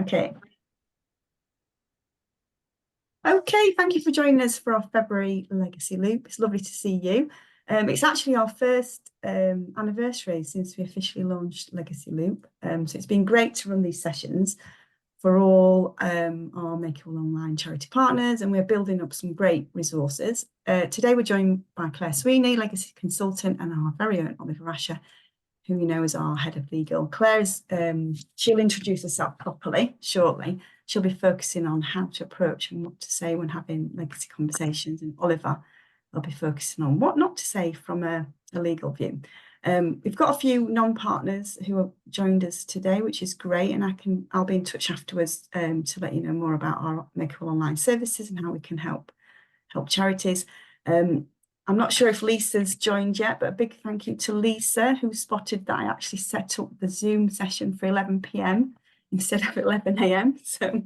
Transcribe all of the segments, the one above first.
Okay. Okay, thank you for joining us for our February Legacy Loop. It's lovely to see you. It's actually our first anniversary since we officially launched Legacy Loop. So it's been great to run these sessions for all our Make It All Online charity partners, and we're building up some great resources. Today we're joined by Clare Sweeney, Legacy Consultant, and our very own Oliver Asher, who you know is our head of legal. Clare is, she'll introduce herself properly shortly. She'll be focusing on how to approach and what to say when having legacy conversations. And Oliver will be focusing on what not to say from a legal view. We've got a few non-partners who have joined us today, which is great. And I'll be in touch afterwards to let you know more about our Make It All Online services and how we can help charities. I'm not sure if Lisa's joined yet, but a big thank you to Lisa, who spotted that I actually set up the Zoom session for 11 p.m. instead of 11 a.m. So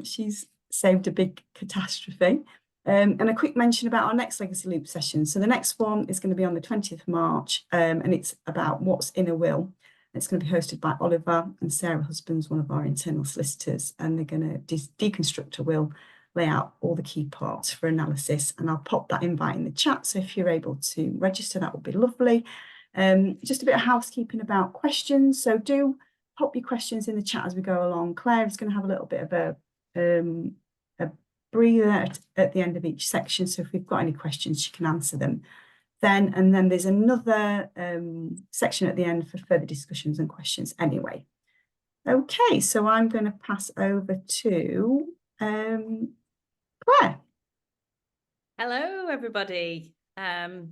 she's saved a big catastrophe. And a quick mention about our next Legacy Loop session. So the next one is going to be on the 20th of March, and it's about what's in a will. It's going to be hosted by Oliver and Sarah Husbands, one of our internal solicitors, and they're going to deconstruct a will, lay out all the key parts for analysis, and I'll pop that invite in the chat. So if you're able to register, that would be lovely. Just a bit of housekeeping about questions. So do pop your questions in the chat as we go along. Claire is going to have a little bit of a breather at the end of each section. So if we've got any questions, she can answer them then. And then there's another section at the end for further discussions and questions anyway. Okay, so I'm going to pass over to Clare. Hello, everybody. How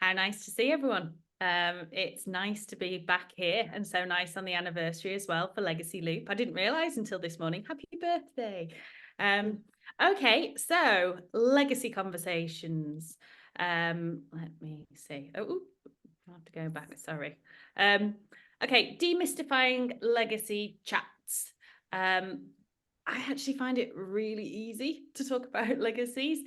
nice to see everyone. It's nice to be back here, and so nice on the anniversary as well for Legacy Loop. I didn't realise until this morning. Happy birthday. Okay, so Legacy Conversations. Let me see. Oh, I have to go back, sorry. Okay, demystifying legacy chats. I actually find it really easy to talk about legacies.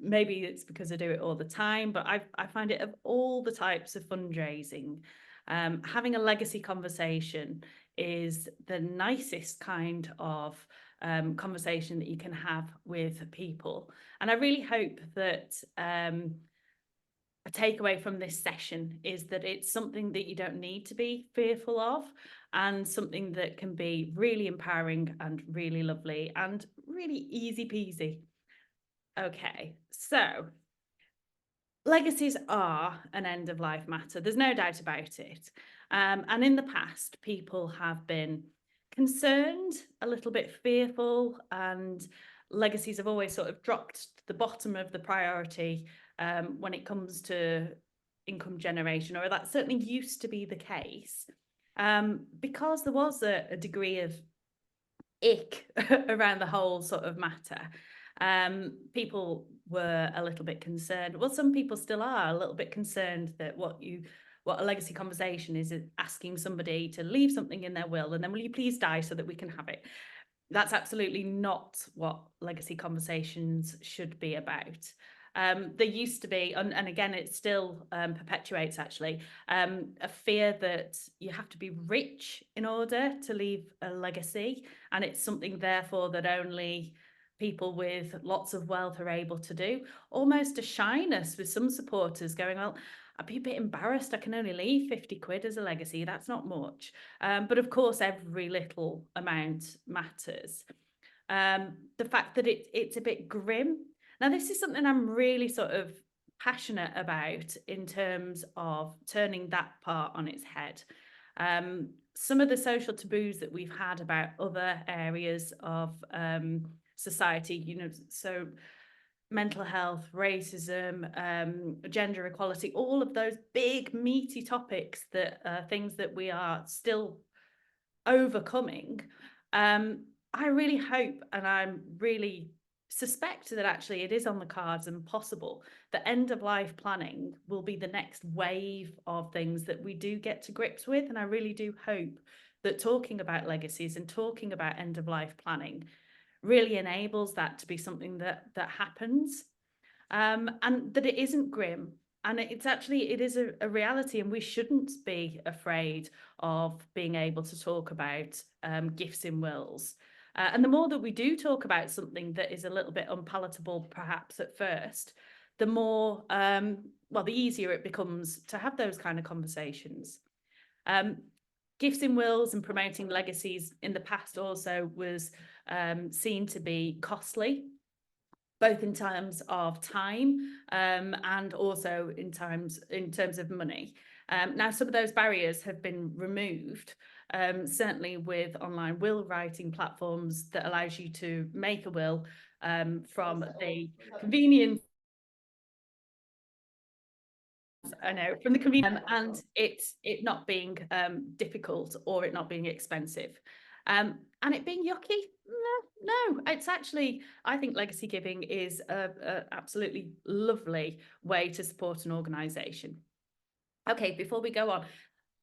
Maybe it's because I do it all the time, but I find it of all the types of fundraising, having a legacy conversation is the nicest kind of conversation that you can have with people. And I really hope that a takeaway from this session is that it's something that you don't need to be fearful of, and something that can be really empowering and really lovely and really easy peasy. Okay, so legacies are an end of life matter. There's no doubt about it. And in the past, people have been concerned, a little bit fearful, and legacies have always sort of dropped to the bottom of the priority when it comes to income generation, or that certainly used to be the case, because there was a degree of ick around the whole sort of matter. People were a little bit concerned. Well, some people still are a little bit concerned that what a legacy conversation is asking somebody to leave something in their will, and then will you please die so that we can have it. That's absolutely not what legacy conversations should be about. There used to be, and again, it still perpetuates actually, a fear that you have to be rich in order to leave a legacy, and it's something therefore that only people with lots of wealth are able to do. Almost a shyness with some supporters going, well, I'd be a bit embarrassed. I can only leave 50 quid as a legacy. That's not much. But of course, every little amount matters. The fact that it's a bit grim. Now, this is something I'm really sort of passionate about in terms of turning that part on its head. Some of the social taboos that we've had about other areas of society, so mental health, racism, gender equality, all of those big meaty topics that are things that we are still overcoming. I really hope, and I'm really suspect that actually it is on the cards and possible that end of life planning will be the next wave of things that we do get to grips with. And I really do hope that talking about legacies and talking about end of life planning really enables that to be something that happens, and that it isn't grim. And it is a reality, and we shouldn't be afraid of being able to talk about gifts in wills. And the more that we do talk about something that is a little bit unpalatable, perhaps at first, the more, well, the easier it becomes to have those kind of conversations. Gifts in wills and promoting legacies in the past also was seen to be costly, both in terms of time and also in terms of money. Now, some of those barriers have been removed, certainly with online will writing platforms that allows you to make a will from the convenience. I know, from the convenience and it not being difficult or it not being expensive. And it being yucky? No, it's actually, I think legacy giving is a absolutely lovely way to support an organisation. Okay, before we go on,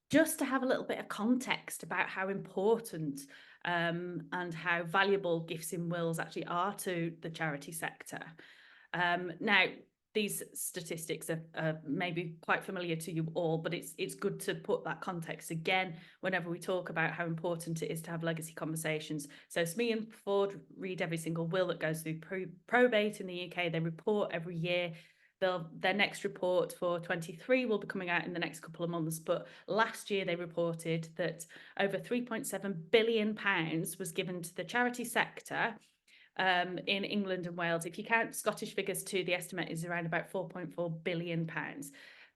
just to have a little bit of context about how important and how valuable gifts in wills actually are to the charity sector. Now, these statistics are maybe quite familiar to you all, but it's good to put that context again whenever we talk about how important it is to have legacy conversations. So SME and Ford read every single will that goes through probate in the UK. They report every year. Their next report for 23 will be coming out in the next couple of months, but last year they reported that over £3.7 billion was given to the charity sector in England and Wales. If you count Scottish figures too, the estimate is around about £4.4 billion.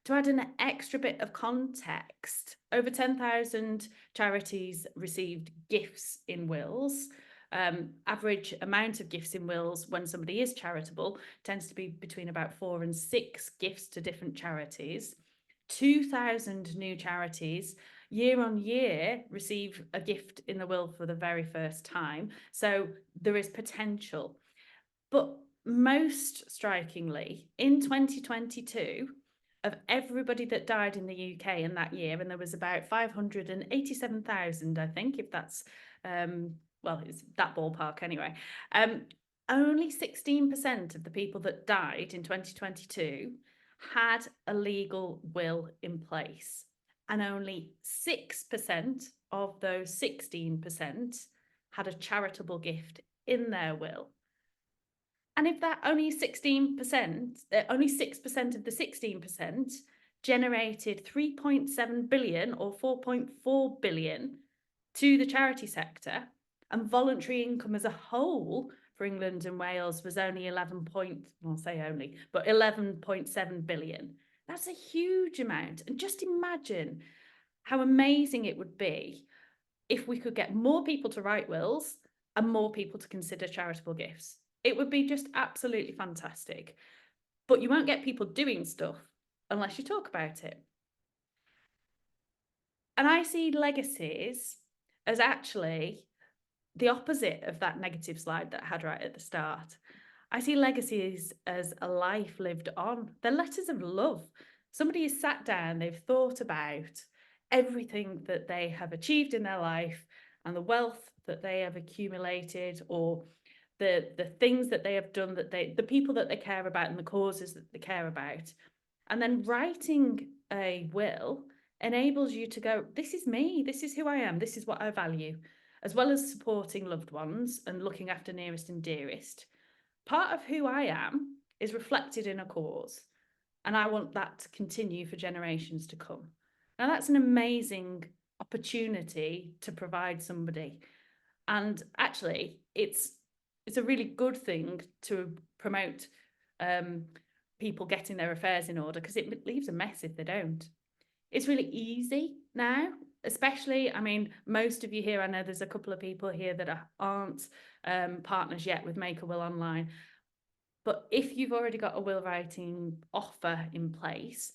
To add an extra bit of context, over 10,000 charities received gifts in wills. Average amount of gifts in wills when somebody is charitable tends to be between about 4 and 6 gifts to different charities. 2,000 new charities year on year receive a gift in the will for the very first time. So there is potential. But most strikingly, in 2022, of everybody that died in the UK in that year, and there was about 587,000, I think, if that's, well, it's that ballpark anyway, only 16% of the people that died in 2022 had a legal will in place. And only 6% of those 16% had a charitable gift in their will. And if that only 16%, only 6% of the 16% generated 3.7 billion or 4.4 billion to the charity sector, and voluntary income as a whole for England and Wales was only 11.7 billion. That's a huge amount. And just imagine how amazing it would be if we could get more people to write wills and more people to consider charitable gifts. It would be just absolutely fantastic. But you won't get people doing stuff unless you talk about it. And I see legacies as actually the opposite of that negative slide that I had right at the start. I see legacies as a life lived on. They're letters of love. Somebody has sat down, they've thought about everything that they have achieved in their life and the wealth that they have accumulated, or the things that they have done, that the people that they care about and the causes that they care about. And then writing a will enables you to go, this is me, this is who I am, this is what I value, as well as supporting loved ones and looking after nearest and dearest. Part of who I am is reflected in a cause, and I want that to continue for generations to come. Now, that's an amazing opportunity to provide somebody. And actually, it's a really good thing to promote people getting their affairs in order, because it leaves a mess if they don't. It's really easy now, especially, I mean, most of you here, I know there's a couple of people here that aren't partners yet with Make a Will Online. But if you've already got a will writing offer in place,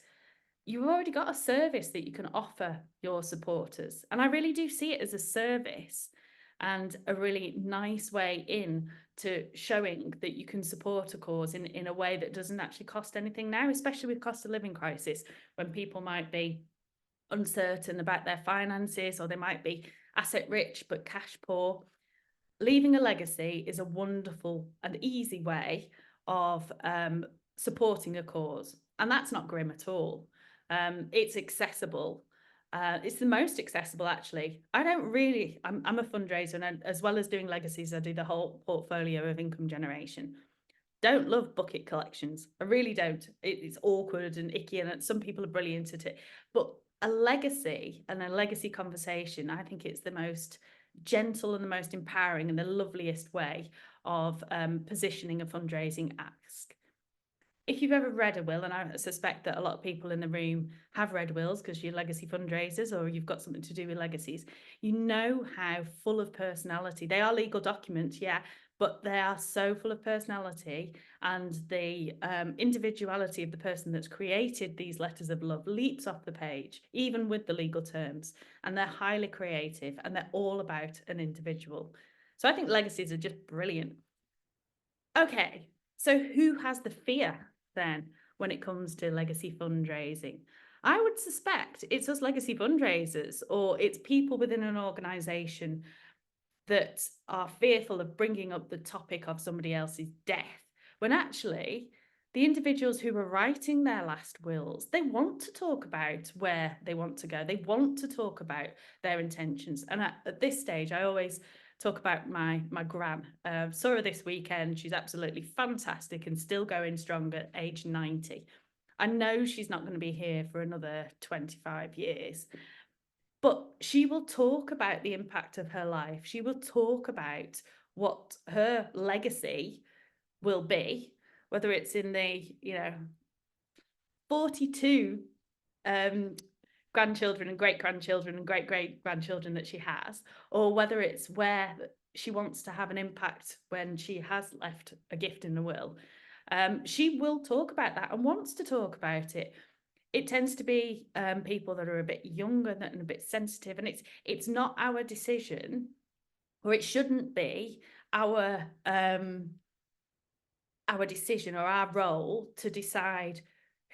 you've already got a service that you can offer your supporters. And I really do see it as a service and a really nice way in to showing that you can support a cause in a way that doesn't actually cost anything now, especially with cost of living crisis, when people might be uncertain about their finances, or they might be asset rich but cash poor. Leaving a legacy is a wonderful and easy way of supporting a cause. And that's not grim at all. It's accessible. It's the most accessible, actually. I'm a fundraiser, and as well as doing legacies, I do the whole portfolio of income generation. Don't love bucket collections. I really don't. It's awkward and icky, and some people are brilliant at it. But a legacy and a legacy conversation, I think it's the most gentle and the most empowering and the loveliest way of positioning a fundraising ask. If you've ever read a will, and I suspect that a lot of people in the room have read wills because you're legacy fundraisers or you've got something to do with legacies, you know how full of personality. They are legal documents, yeah, but they are so full of personality, and the individuality of the person that's created these letters of love leaps off the page, even with the legal terms, and they're highly creative, and they're all about an individual. So I think legacies are just brilliant. Okay, so who has the fear then when it comes to legacy fundraising? I would suspect it's us legacy fundraisers, or it's people within an organisation that are fearful of bringing up the topic of somebody else's death, when actually the individuals who are writing their last wills, they want to talk about where they want to go. They want to talk about their intentions. And at this stage, I always talk about my gran. Saw her this weekend. She's absolutely fantastic and still going strong at age 90. I know she's not going to be here for another 25 years. But she will talk about the impact of her life. She will talk about what her legacy will be, whether it's in the 42 grandchildren and great-grandchildren and great-great-grandchildren that she has, or whether it's where she wants to have an impact when she has left a gift in the will. She will talk about that and wants to talk about it. It tends to be people that are a bit younger and a bit sensitive, and it's not our decision, or it shouldn't be our decision or our role to decide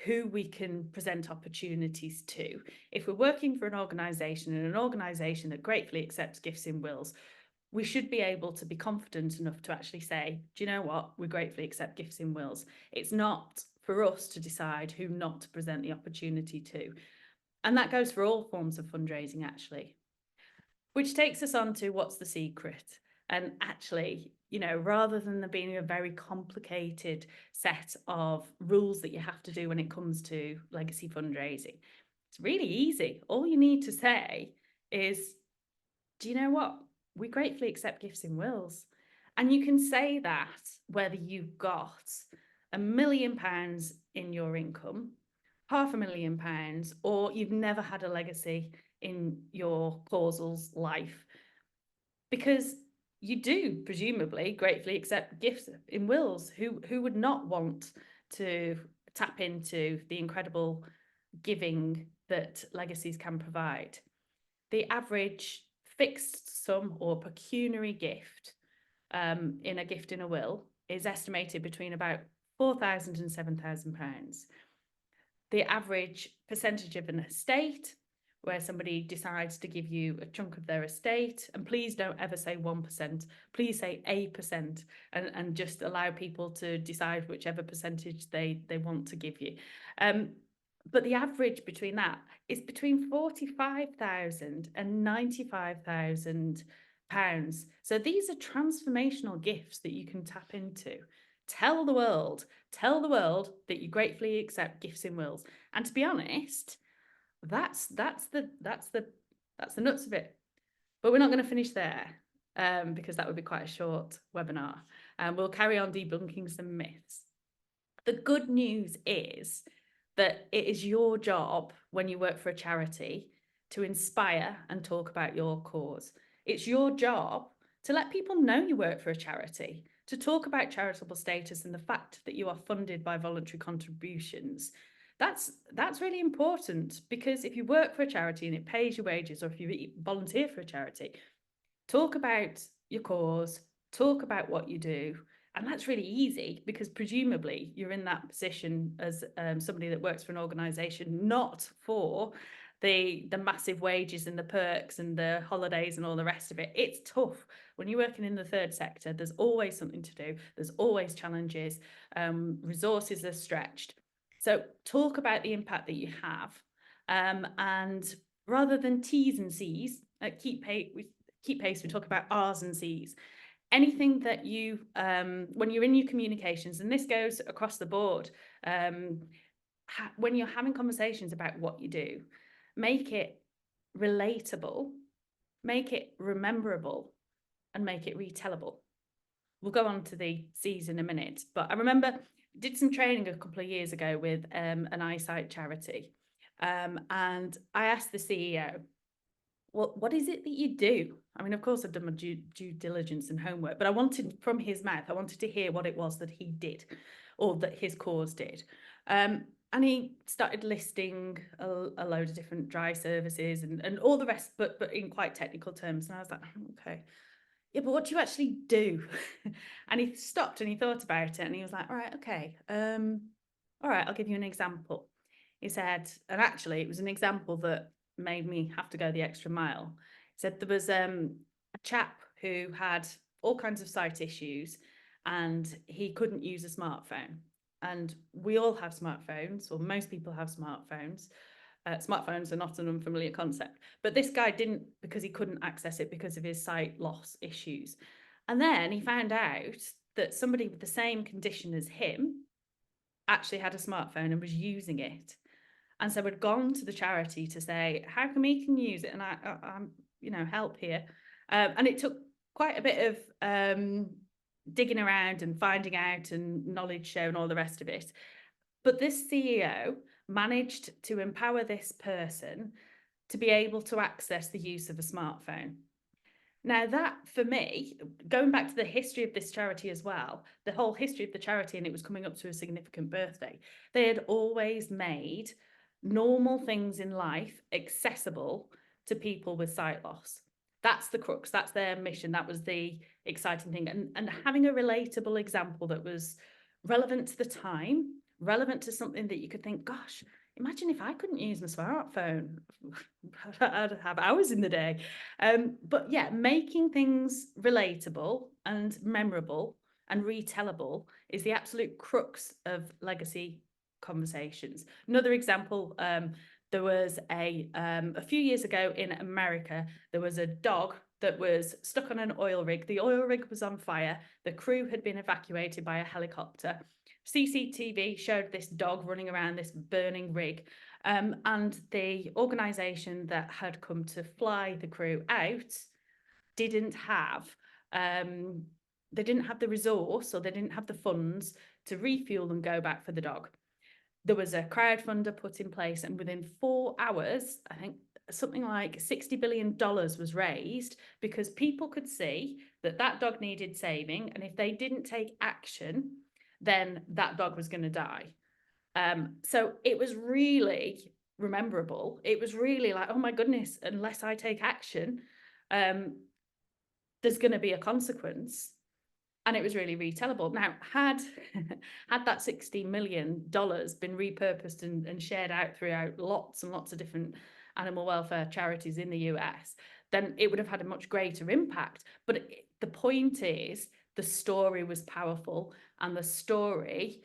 who we can present opportunities to. If we're working for an organisation, and an organisation that gratefully accepts gifts in wills, we should be able to be confident enough to actually say, do you know what, we gratefully accept gifts in wills. It's not for us to decide who not to present the opportunity to. And that goes for all forms of fundraising, actually. Which takes us on to what's the secret. And actually, rather than there being a very complicated set of rules that you have to do when it comes to legacy fundraising, it's really easy. All you need to say is, do you know what? We gratefully accept gifts in wills. And you can say that whether you've got £1 million in your income, £500,000, or you've never had a legacy in your causal's life, because you do presumably gratefully accept gifts in wills. Who would not want to tap into the incredible giving that legacies can provide? The average fixed sum or pecuniary gift in a gift in a will is estimated between about £4,000 and £7,000. The average percentage of an estate, where somebody decides to give you a chunk of their estate, and please don't ever say 1%, please say 8%, and just allow people to decide whichever percentage they want to give you. But the average between that is between £45,000 and £95,000. So these are transformational gifts that you can tap into. Tell the world that you gratefully accept gifts in wills. And to be honest, that's the nuts of it. But we're not going to finish there, because that would be quite a short webinar. And we'll carry on debunking some myths. The good news is that it is your job when you work for a charity to inspire and talk about your cause. It's your job to let people know you work for a charity, to talk about charitable status and the fact that you are funded by voluntary contributions. That's really important, because if you work for a charity and it pays your wages, or if you volunteer for a charity, talk about your cause, talk about what you do. And that's really easy, because presumably you're in that position as somebody that works for an organisation, not for the massive wages and the perks and the holidays and all the rest of it. It's tough. When you're working in the third sector, there's always something to do. There's always challenges. Resources are stretched. So talk about the impact that you have, and rather than T's and C's, keep pace, we talk about R's and C's. Anything that you, when you're in your communications, and this goes across the board, when you're having conversations about what you do, make it relatable, make it rememberable, and make it retellable. We'll go on to the C's in a minute, but I remember did some training a couple of years ago with an eyesight charity, and I asked the CEO, well, what is it that you do? I mean, of course, I've done my due diligence and homework, but I wanted from his mouth, I wanted to hear what it was that he did, or that his cause did. And he started listing a load of different dry services and all the rest, but in quite technical terms. And I was like, okay, yeah, but what do you actually do? And he stopped and he thought about it, and he was like, all right, okay, all right, I'll give you an example. He said, and actually it was an example that made me have to go the extra mile. He said there was a chap who had all kinds of sight issues and he couldn't use a smartphone. And we all have smartphones, or most people have smartphones. Smartphones are not an unfamiliar concept, but this guy didn't, because he couldn't access it because of his sight loss issues. And then he found out that somebody with the same condition as him actually had a smartphone and was using it. And so we'd gone to the charity to say, how come he can use it? And I'm, help here. And it took quite a bit of digging around and finding out and knowledge show and all the rest of it. But this CEO managed to empower this person to be able to access the use of a smartphone. Now that, for me, going back to the history of this charity as well, the whole history of the charity, and it was coming up to a significant birthday, they had always made normal things in life accessible to people with sight loss. That's the crux, that's their mission, that was the exciting thing. And having a relatable example that was relevant to the time, relevant to something that you could think, gosh, imagine if I couldn't use my smartphone, I'd have hours in the day. But yeah, making things relatable and memorable and retellable is the absolute crux of legacy conversations. Another example, there was a few years ago in America, there was a dog that was stuck on an oil rig. The oil rig was on fire. The crew had been evacuated by a helicopter. CCTV showed this dog running around this burning rig, and the organisation that had come to fly the crew out didn't have the resource, or they didn't have the funds to refuel and go back for the dog. There was a crowdfunder put in place, and within 4 hours, I think something like $60 billion was raised, because people could see that that dog needed saving, and if they didn't take action, then that dog was going to die. So it was really rememberable. It was really like, oh my goodness, unless I take action, there's going to be a consequence. And it was really retellable. Now, had that $60 million been repurposed and shared out throughout lots and lots of different animal welfare charities in the US, then it would have had a much greater impact. But the point is, the story was powerful, and the story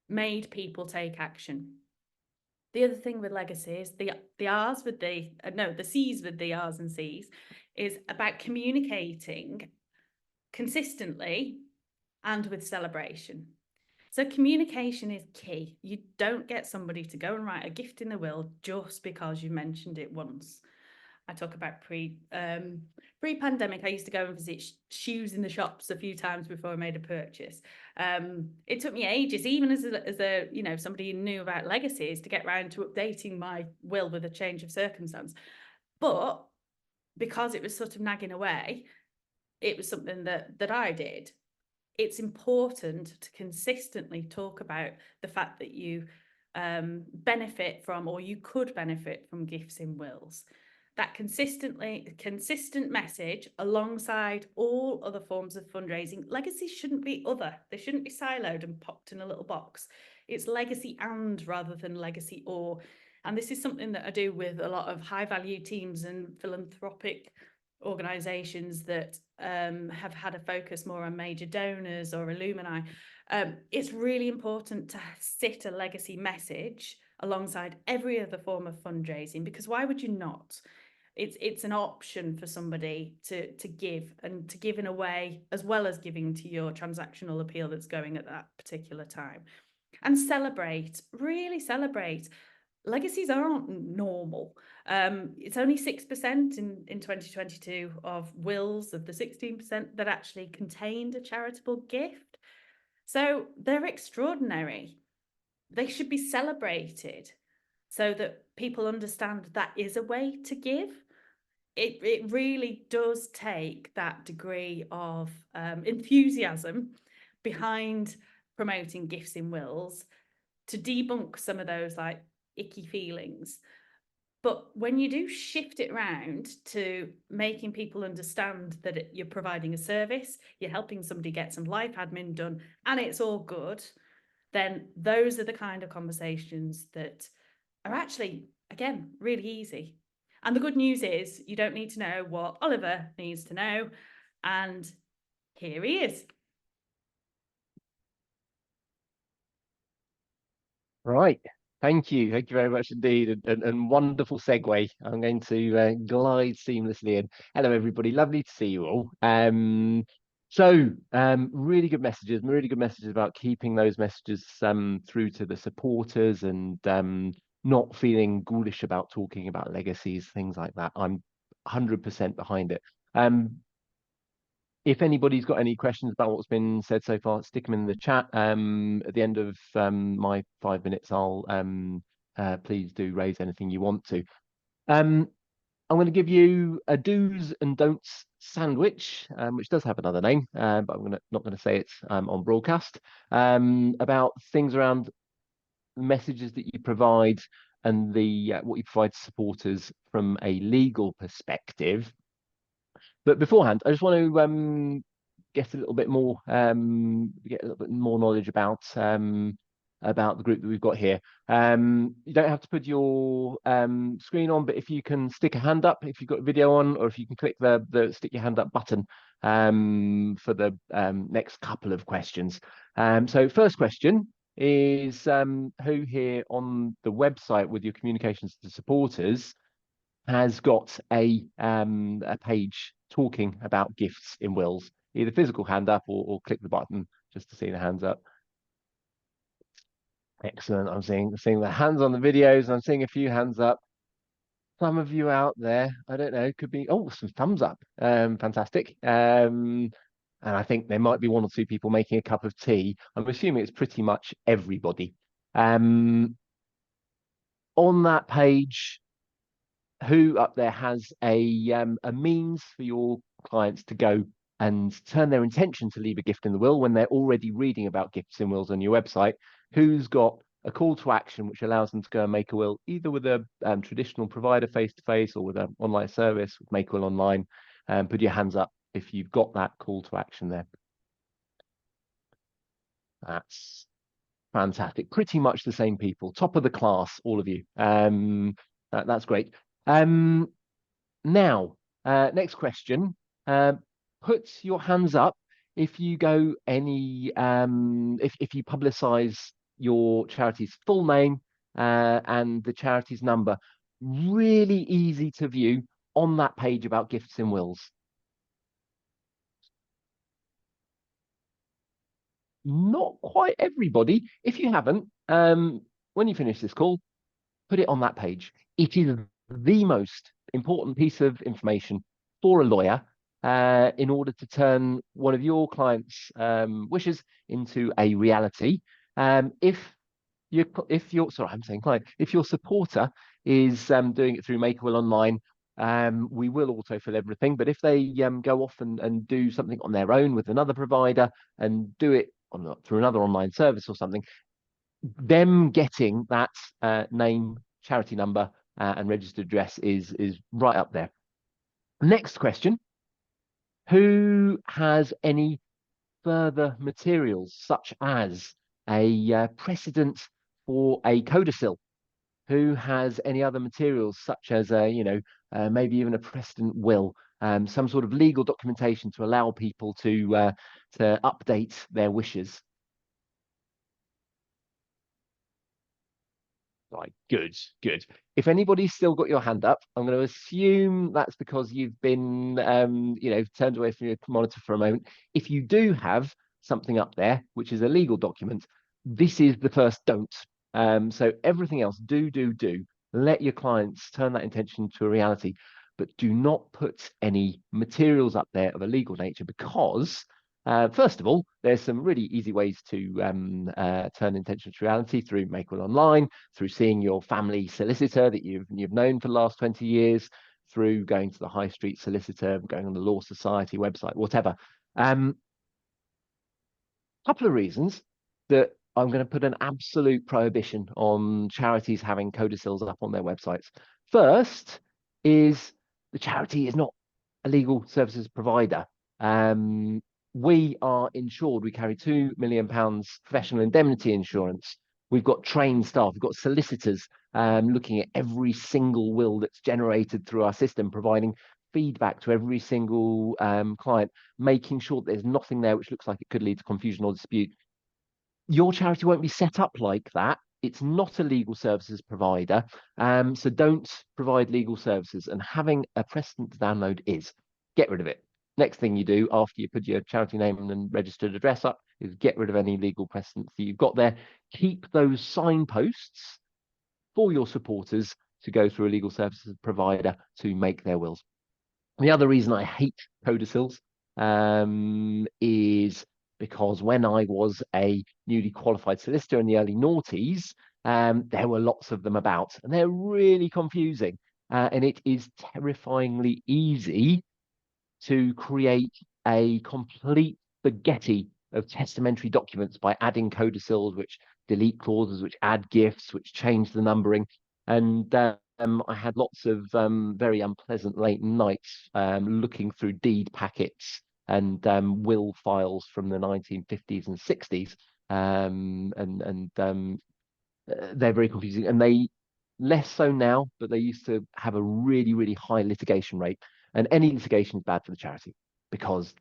made people take action. The other thing with legacies, the R's with the C's with the R's and C's, is about communicating consistently and with celebration. So communication is key. You don't get somebody to go and write a gift in the will just because you mentioned it once. I talk about pre-pandemic, I used to go and visit shoes in the shops a few times before I made a purchase. It took me ages, even as a somebody who knew about legacies, to get around to updating my will with a change of circumstance. But because it was sort of nagging away, it was something that I did. It's important to consistently talk about the fact that you benefit from, or you could benefit from, gifts in wills. That consistent message alongside all other forms of fundraising. Legacy shouldn't be other. They shouldn't be siloed and popped in a little box. It's legacy and, rather than legacy or. And this is something that I do with a lot of high value teams and philanthropic organisations that have had a focus more on major donors or alumni, it's really important to sit a legacy message alongside every other form of fundraising, because why would you not? It's an option for somebody to give, and to give in a way as well as giving to your transactional appeal that's going at that particular time. And celebrate, really celebrate. Legacies aren't normal. It's only 6% in 2022 of wills of the 16% that actually contained a charitable gift. So they're extraordinary. They should be celebrated so that people understand that is a way to give. It really does take that degree of enthusiasm behind promoting gifts in wills to debunk some of those like icky feelings. But when you do shift it around to making people understand that you're providing a service, you're helping somebody get some life admin done, and it's all good, then those are the kind of conversations that are actually, again, really easy. And the good news is you don't need to know what Oliver needs to know. And here he is. Right. Thank you. Thank you very much indeed. And wonderful segue. I'm going to glide seamlessly in. Hello, everybody. Lovely to see you all. Really good messages about keeping those messages through to the supporters, and not feeling ghoulish about talking about legacies, things like that. I'm 100% behind it. If anybody's got any questions about what's been said so far, stick them in the chat. At the end of my 5 minutes, I'll please do raise anything you want to. I'm going to give you a do's and don'ts sandwich, which does have another name, but I'm not going to say it on broadcast, about things around messages that you provide and the what you provide to supporters from a legal perspective. But beforehand, I just want to get a little bit more knowledge about the group that we've got here. You don't have to put your screen on, but if you can stick a hand up if you've got a video on, or if you can click the stick your hand up button for the next couple of questions. So first question is, who here on the website with your communications to supporters has got a page talking about gifts in wills? Either physical hand up, or click the button just to see the hands up. Excellent. I'm seeing the hands on the videos, and I'm seeing a few hands up. Some of you out there, I don't know, could be, oh, some thumbs up. Fantastic. And I think there might be one or two people making a cup of tea. I'm assuming it's pretty much everybody. On that page, who up there has a means for your clients to go and turn their intention to leave a gift in the will when they're already reading about gifts in wills on your website? Who's got a call to action which allows them to go and make a will, either with a traditional provider face-to-face, or with an online service, Make a Will Online? Put your hands up if you've got that call to action there. That's fantastic. Pretty much the same people. Top of the class, all of you. That's great. Now, next question. Put your hands up if you go any if you publicize your charity's full name and the charity's number. Really easy to view on that page about gifts in wills. Not quite everybody. If you haven't, when you finish this call, put it on that page. It is the most important piece of information for a lawyer in order to turn one of your clients' wishes into a reality. If your supporter is doing it through Make a Will Online, we will autofill everything. But if they go off and do something on their own with another provider and do it through another online service or something, them getting that name, charity number, and registered address is right up there. Next question. Who has any further materials, such as a precedent for a codicil? Who has any other materials, such as maybe even a precedent will? some sort of legal documentation to allow people to update their wishes. Right, good, good. If anybody's still got your hand up, I'm going to assume that's because you've been, turned away from your monitor for a moment. If you do have something up there, which is a legal document, this is the first don't. So everything else, do. Let your clients turn that intention to a reality, but do not put any materials up there of a legal nature because first of all, there's some really easy ways to turn intention to reality through Make Will Online, through seeing your family solicitor that you've known for the last 20 years, through going to the high street solicitor, going on the Law Society website, whatever. Couple of reasons that I'm going to put an absolute prohibition on charities having codicils up on their websites. First is the charity is not a legal services provider. We are insured. We carry £2 million professional indemnity insurance. We've got trained staff. We've got solicitors looking at every single will that's generated through our system, providing feedback to every single client, making sure that there's nothing there which looks like it could lead to confusion or dispute. Your charity won't be set up like that. It's not a legal services provider. So don't provide legal services. And having a precedent to download is get rid of it. Next thing you do after you put your charity name and registered address up is get rid of any legal precedents that you've got there. Keep those signposts for your supporters to go through a legal services provider to make their wills. The other reason I hate codicils is because when I was a newly qualified solicitor in the early noughties, there were lots of them about, and they're really confusing. And it is terrifyingly easy to create a complete spaghetti of testamentary documents by adding codicils, which delete clauses, which add gifts, which change the numbering. And I had lots of very unpleasant late nights looking through deed packets and will files from the 1950s and 60s. They're very confusing, and they less so now, but they used to have a really, really high litigation rate. And any litigation is bad for the charity because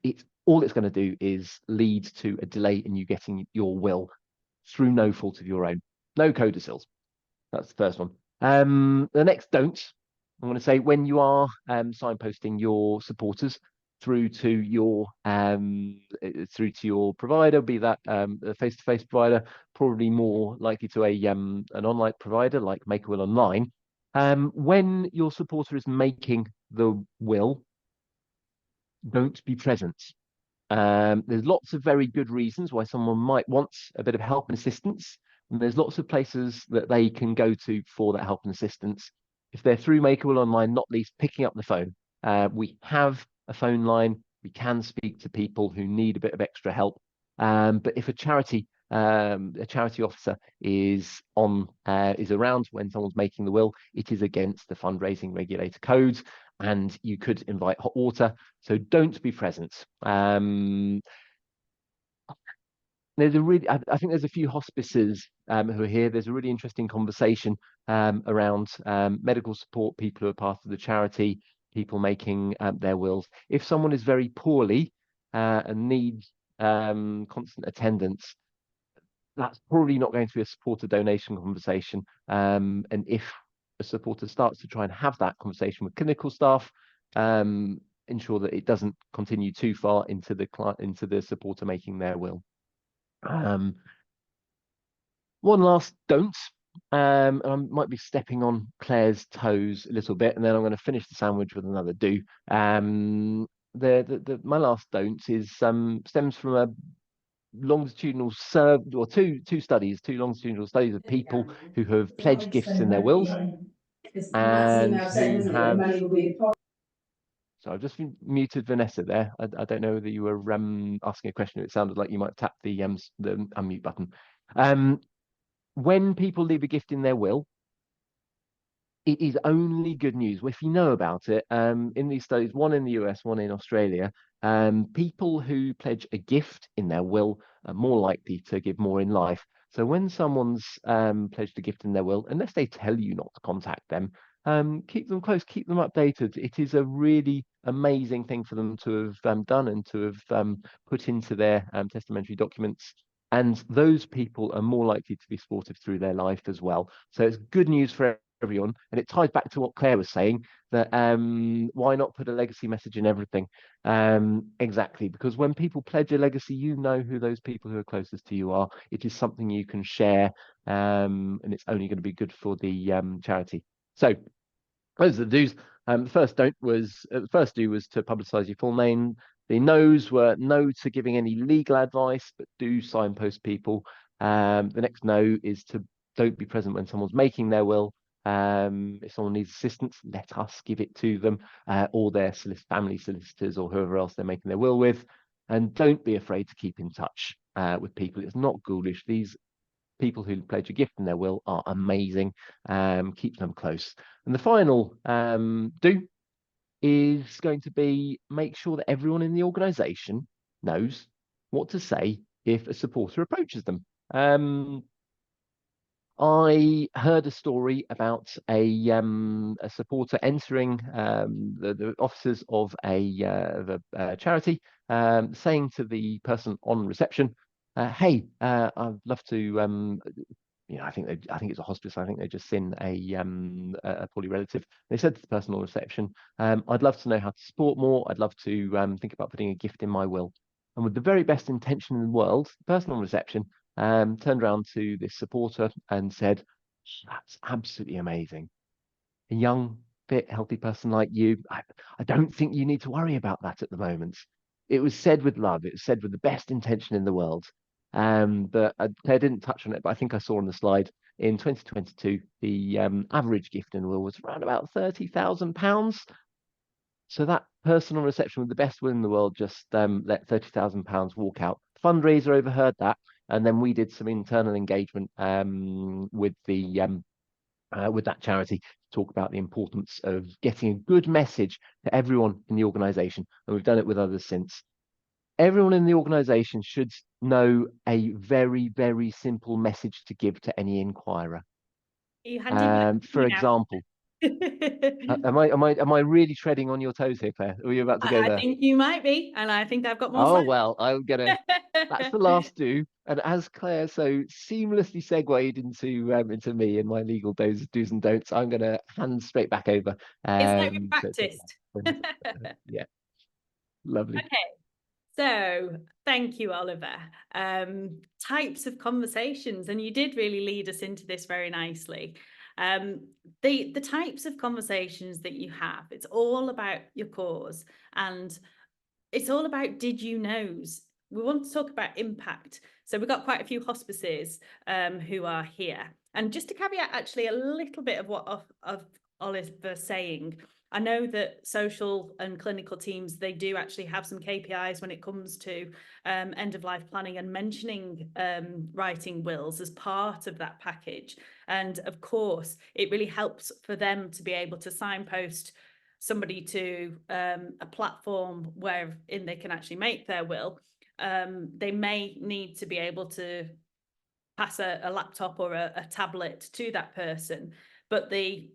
all it's going to do is lead to a delay in you getting your will through no fault of your own. No codicils. That's the first one. The next don't, I'm going to say when you are signposting your supporters through to your provider, be that a face-to-face provider, probably more likely to an online provider like Make a Will Online. When your supporter is making the will, don't be present. There's lots of very good reasons why someone might want a bit of help and assistance, and there's lots of places that they can go to for that help and assistance. If they're through Make a Will Online, not least picking up the phone. We have a phone line. We can speak to people who need a bit of extra help. But if a charity officer is around when someone's making the will, it is against the fundraising regulator codes, and you could invite hot water. So don't be present. There's I think there's a few hospices who are here. There's a really interesting conversation around medical support, people who are part of the charity, people making their wills. If someone is very poorly and needs constant attendance, that's probably not going to be a supporter donation conversation. And if a supporter starts to try and have that conversation with clinical staff, ensure that it doesn't continue too far into the supporter making their will. One last don't. I might be stepping on Claire's toes a little bit, and then I'm going to finish the sandwich with another do. My last don't is stems from a longitudinal two longitudinal studies of people who have pledged gifts in their wills and who have. So I've just muted Vanessa there. I don't know whether you were asking a question. It sounded like you might tap the unmute button. When people leave a gift in their will, it is only good news. Well, if you know about it, in these studies, one in the US, one in Australia, people who pledge a gift in their will are more likely to give more in life. So when someone's pledged a gift in their will, unless they tell you not to contact them, keep them close, keep them updated. It is a really amazing thing for them to have done and to have put into their testamentary documents. And those people are more likely to be supportive through their life as well. So it's good news for everyone. And it ties back to what Claire was saying, that why not put a legacy message in everything? Exactly, because when people pledge a legacy, you know who those people who are closest to you are. It is something you can share, and it's only going to be good for the charity. So those are the do's. The first do was to publicise your full name. The no's were no to giving any legal advice, but do signpost people. The next no is to don't be present when someone's making their will. If someone needs assistance, let us give it to them, or their family solicitors or whoever else they're making their will with. And don't be afraid to keep in touch with people. It's not ghoulish. These people who pledge a gift in their will are amazing. Keep them close. And the final do is going to be make sure that everyone in the organisation knows what to say if a supporter approaches them. I heard a story about a supporter entering the offices of a charity, saying to the person on reception, "Hey, I'd love to." I think it's a hospice. I think they just seen a poorly relative. They said to the person on reception, "I'd love to know how to support more. I'd love to think about putting a gift in my will." And with the very best intention in the world, the person on reception turned around to this supporter and said, "That's absolutely amazing. A young, fit, healthy person like you, I don't think you need to worry about that at the moment." It was said with love. It was said with the best intention in the world. But Claire didn't touch on it, but I think I saw on the slide in 2022, the average gift in the will was around about £30,000. So that person on reception with the best will in the world just let £30,000 walk out. Fundraiser overheard that, and then we did some internal engagement with that charity to talk about the importance of getting a good message to everyone in the organisation, and we've done it with others since. Everyone in the organisation should know a very, very simple message to give to any inquirer. You handing For example, am I really treading on your toes here, Claire? Or are you about to go I there? think you might be, and I think I've got more Oh slides. well, I'm gonna. That's the last do. And as Claire so seamlessly segued into me and my legal do's and don'ts, I'm gonna hand straight back over. It's like we To practiced. yeah, lovely. Okay, so thank you, Oliver. Types of conversations, and you did really lead us into this very nicely. The types of conversations that you have, it's all about your cause, and it's all about did you knows. We want to talk about impact. So we've got quite a few hospices who are here. And just to caveat actually a little bit of what of Oliver's saying, I know that social and clinical teams, they do actually have some KPIs when it comes to end of life planning and mentioning writing wills as part of that package. And of course, it really helps for them to be able to signpost somebody to a platform wherein they can actually make their will. They may need to be able to pass a laptop or a tablet to that person, but the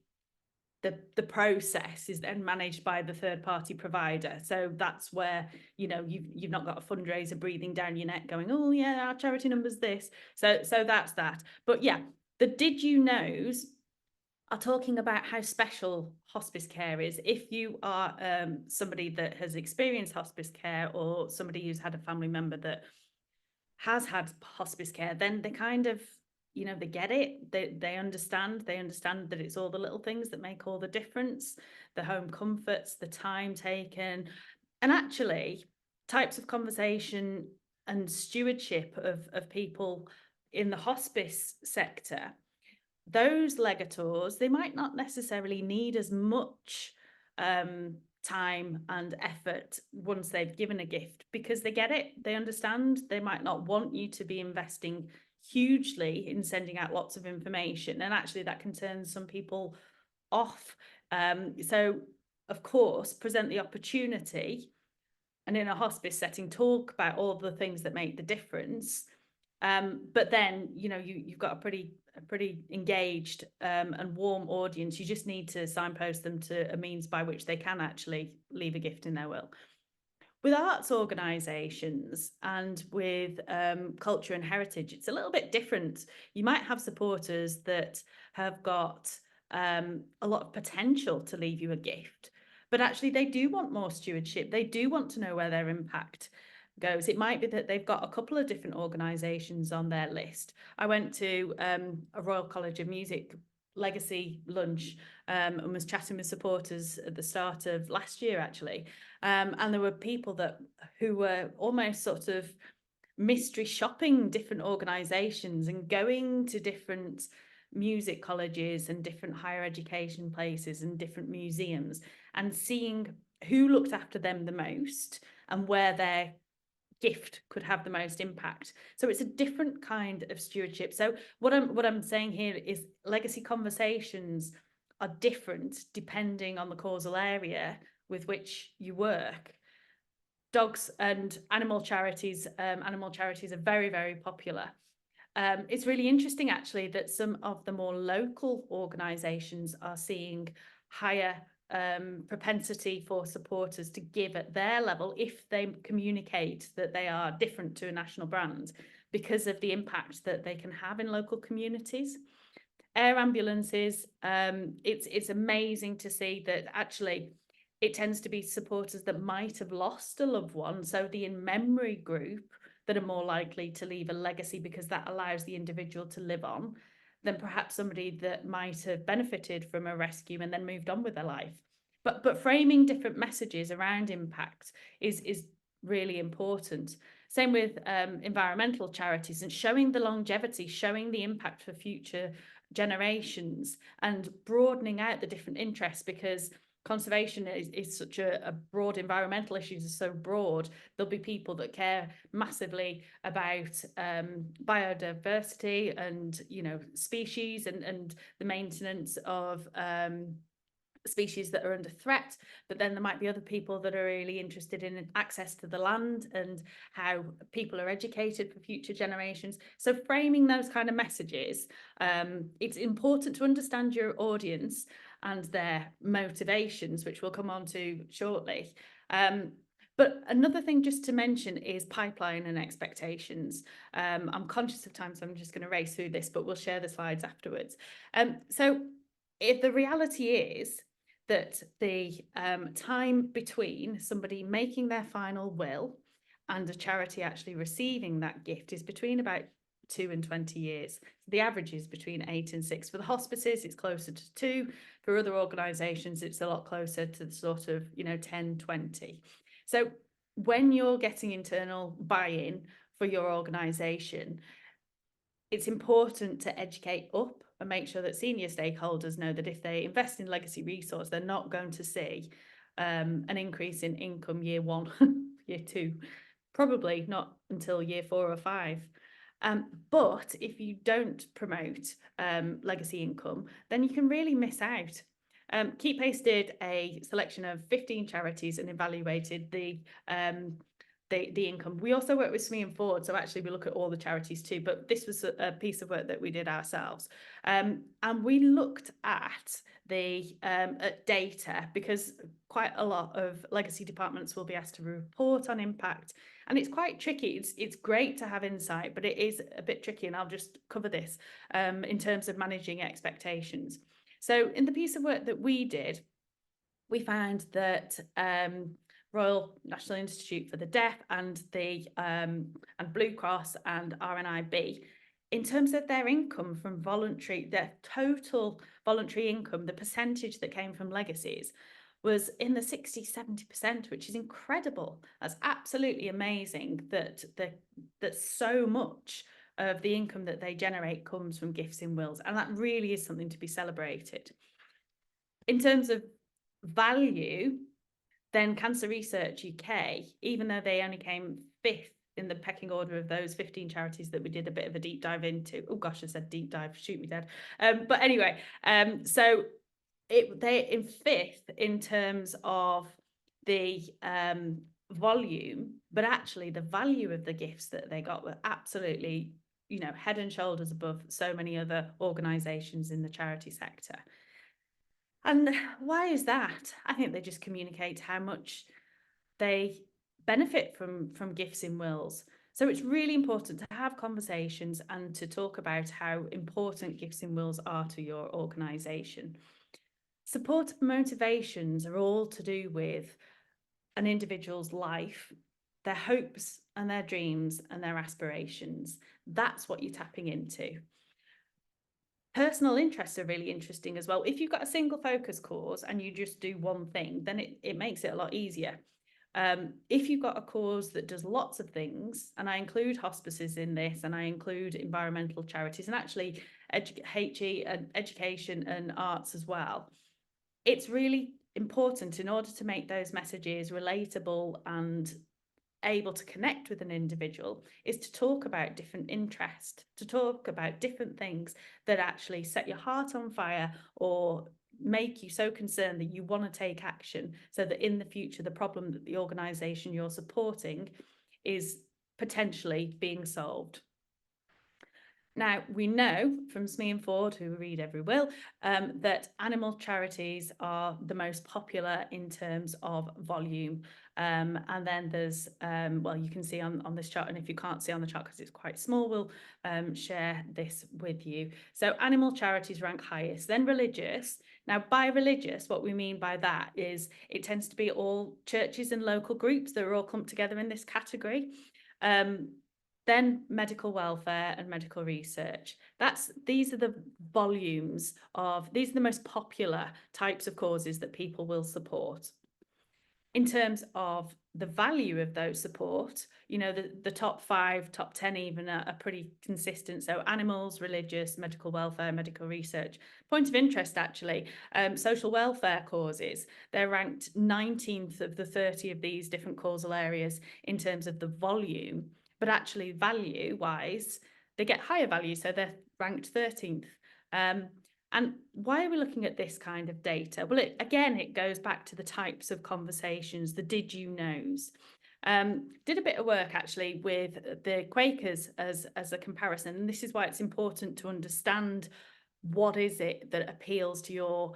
process is then managed by the third party provider. So that's where, you've not got a fundraiser breathing down your neck going, "Oh yeah, our charity number's this." So that's that. But yeah, the did you knows are talking about how special hospice care is. If you are somebody that has experienced hospice care, or somebody who's had a family member that has had hospice care, then they kind of, they get it. They understand that it's all the little things that make all the difference, the home comforts, the time taken, and actually types of conversation and stewardship of people in the hospice sector. Those legators, they might not necessarily need as much time and effort once they've given a gift, because they get it, they understand. They might not want you to be investing hugely in sending out lots of information, and actually that can turn some people off. So of course, present the opportunity, and in a hospice setting, talk about all the things that make the difference. But then, you know, you've got a pretty engaged and warm audience. You just need to signpost them to a means by which they can actually leave a gift in their will. With arts organisations and with culture and heritage, it's a little bit different. You might have supporters that have got a lot of potential to leave you a gift, but actually they do want more stewardship. They do want to know where their impact goes. It might be that they've got a couple of different organisations on their list. I went to a Royal College of Music legacy lunch and was chatting with supporters at the start of last year, actually. And there were people who were almost sort of mystery shopping different organisations and going to different music colleges and different higher education places and different museums and seeing who looked after them the most and where their gift could have the most impact. So it's a different kind of stewardship. So what I'm saying here is legacy conversations are different depending on the causal area with which you work. Dogs and animal charities are very, very popular. It's really interesting actually that some of the more local organisations are seeing higher propensity for supporters to give at their level if they communicate that they are different to a national brand because of the impact that they can have in local communities. Air ambulances, it's amazing to see that actually it tends to be supporters that might have lost a loved one, so the in memory group, that are more likely to leave a legacy because that allows the individual to live on than perhaps somebody that might have benefited from a rescue and then moved on with their life. But framing different messages around impact is really important. Same with environmental charities and showing the longevity, showing the impact for future generations and broadening out the different interests, because conservation is such a broad, environmental issues are so broad. There'll be people that care massively about biodiversity and, you know, species and the maintenance of species that are under threat, but then there might be other people that are really interested in access to the land and how people are educated for future generations. So framing those kind of messages, it's important to understand your audience and their motivations, which we'll come on to shortly. But another thing just to mention is pipeline and expectations. I'm conscious of time, so I'm just going to race through this, but we'll share the slides afterwards. So if the reality is that the time between somebody making their final will and a charity actually receiving that gift is between about 2 and 20 years. The average is between 8 and 6. For the hospices, it's closer to 2. For other organisations, it's a lot closer to the sort of, you know, 10, 20. So when you're getting internal buy-in for your organisation, it's important to educate up and make sure that senior stakeholders know that if they invest in legacy resource, they're not going to see an increase in income year 1, year 2, probably not until year 4 or 5. But if you don't promote legacy income, then you can really miss out. Keep Pace did a selection of 15 charities and evaluated the income. We also work with Smee and Ford, so actually we look at all the charities too, but this was a piece of work that we did ourselves. And we looked at the data, because quite a lot of legacy departments will be asked to report on impact, and it's quite tricky. It's great to have insight, but it is a bit tricky, and I'll just cover this in terms of managing expectations. So in the piece of work that we did, we found that Royal National Institute for the Deaf and the and Blue Cross and RNIB, in terms of their income from their total voluntary income, the percentage that came from legacies was in the 60-70%, which is incredible. That's absolutely amazing that so much of the income that they generate comes from gifts in wills, and that really is something to be celebrated. In terms of value, then Cancer Research UK, even though they only came 5th in the pecking order of those 15 charities that we did a bit of a deep dive into. Oh gosh, I said deep dive, shoot me dead. But anyway, so they in 5th in terms of the volume, but actually the value of the gifts that they got were absolutely you know, head and shoulders above so many other organisations in the charity sector. And why is that? I think they just communicate how much they benefit from gifts in wills. So it's really important to have conversations and to talk about how important gifts in wills are to your organisation. Supportive motivations are all to do with an individual's life, their hopes and their dreams and their aspirations. That's what you're tapping into. Personal interests are really interesting as well. If you've got a single focus cause and you just do one thing, then it makes it a lot easier. If you've got a cause that does lots of things, and I include hospices in this, and I include environmental charities, and actually HE and education and arts as well, it's really important in order to make those messages relatable and able to connect with an individual is to talk about different interests, to talk about different things that actually set your heart on fire or make you so concerned that you want to take action, so that in the future the problem that the organisation you're supporting is potentially being solved. Now, we know from Smee and Ford, who read every will, that animal charities are the most popular in terms of volume. And then there's, well, you can see on this chart, and if you can't see on the chart because it's quite small, we'll share this with you. So animal charities rank highest, then religious. Now, by religious, what we mean by that is it tends to be all churches and local groups that are all clumped together in this category. Then medical welfare and medical research. These are the volumes of, these are the most popular types of causes that people will support. In terms of the value of those support, you know, the top 5, top 10 even are pretty consistent. So animals, religious, medical welfare, medical research. Point of interest, actually, social welfare causes, they're ranked 19th of the 30 of these different causal areas in terms of the volume, but actually value-wise, they get higher value, so they're ranked 13th. And why are we looking at this kind of data? Well, it goes back to the types of conversations, the did you knows. Did a bit of work actually with the Quakers as a comparison, and this is why it's important to understand what is it that appeals to your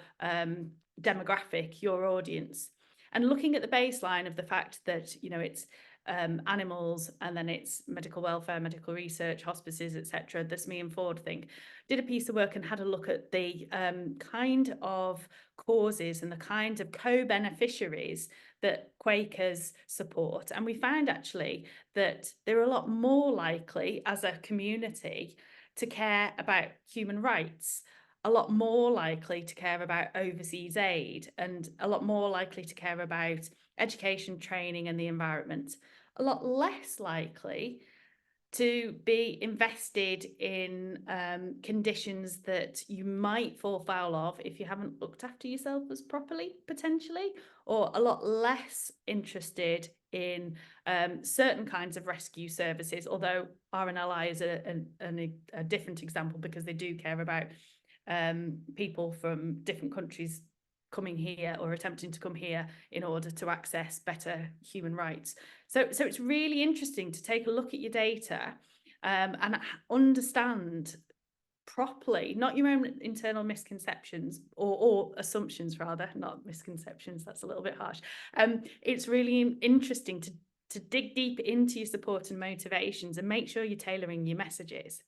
demographic, your audience, and looking at the baseline of the fact that, you know, it's animals, and then it's medical welfare, medical research, hospices, etc. The Smee and Ford thing. Did a piece of work and had a look at the kind of causes and the kind of co-beneficiaries that Quakers support. And we found actually that they're a lot more likely as a community to care about human rights, a lot more likely to care about overseas aid, and a lot more likely to care about education, training and the environment, a lot less likely to be invested in conditions that you might fall foul of if you haven't looked after yourself as properly, potentially, or a lot less interested in certain kinds of rescue services, although RNLI is a different example because they do care about people from different countries coming here or attempting to come here in order to access better human rights. So it's really interesting to take a look at your data and understand properly, not your own internal misconceptions or assumptions rather, not misconceptions, that's a little bit harsh. It's really interesting to dig deep into your support and motivations and make sure you're tailoring your messages.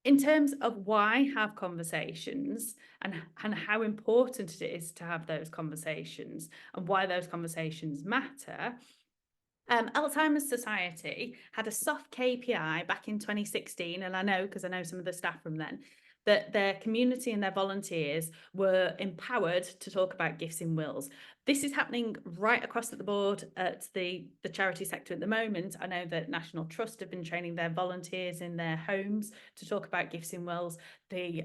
In terms of why have conversations and how important it is to have those conversations and why those conversations matter, Alzheimer's Society had a soft KPI back in 2016, and I know because I know some of the staff from then, that their community and their volunteers were empowered to talk about gifts in wills. This is happening right across the board at the charity sector at the moment. I know that National Trust have been training their volunteers in their homes to talk about gifts in wills. The